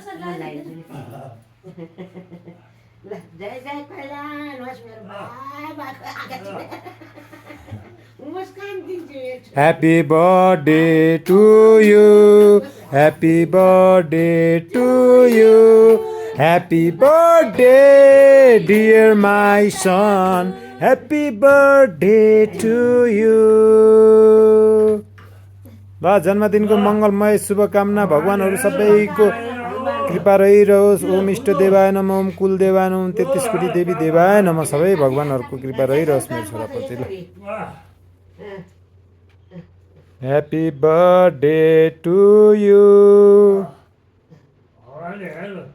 ल जय जय कल्याण होस् मेरो बाबाको आँखा मुस्कान दिन्छु Happy birthday to you. Happy birthday to you. Happy birthday, dear my son. Happy birthday to you. ल जन्मदिनको मङ्गलमय शुभकामना भगवानहरू सबैको कृपा रहिरहोस्। ओम इष्ट देवाय नम, ओम कुल देवाय नम, 33 कोटी देवी देवाय नम। सबै भगवानहरूको कृपा रहिरहोस् मेरो छोराप्रति। ल ह्याप्पी बर्थडे टु यु।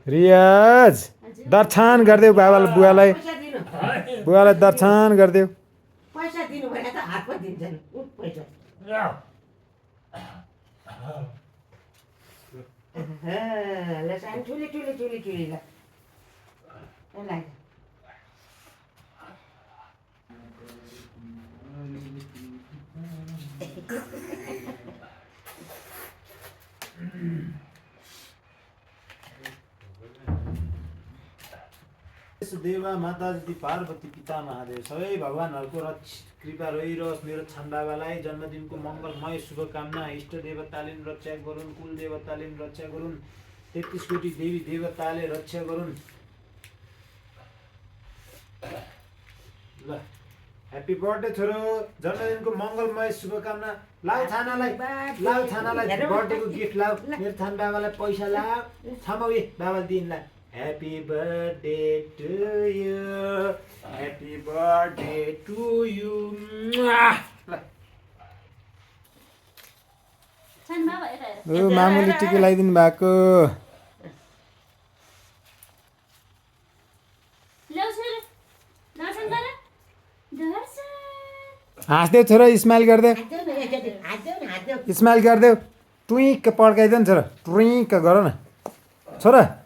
रियाज दर्शन गरिदेऊ बाबालाई, बुवालाई दर्शन गरिदेऊ। पैसा दिनु भने त हातमा दिन्छन् पैसा ल सानो ठुली ल देवा माताजी पार्वती पिता महादेव सबै भगवानहरूको कृपा रहिरहोस् मेरो छान बाबालाई। जन्मदिनको मङ्गलमय शुभकामना। इष्ट देवताले रक्षा गरून्, कुल देवताले रक्षा गरून्, 33 कोटी देवी देवताले रक्षा गरून्। ल ह्याप्पी बर्थडे छोरो, जन्मदिनको मङ्गलमय शुभकामना। लाउ छानालाई बर्थडेको गिफ्ट लाउ। मेरो छान बाबालाई पैसा लाउ, छमाउ बाबा दिनलाई। Happy birthday to you. Happy birthday to you. मामुली टिका लगाइदिनु भएको। हाँस्देऊ छोरा, स्माइल गरिदेऊ, स्माइल गरिदेऊ। टुइक्क पड्काइदेऊ नि छोरा, टुइक्क गर न छोरा।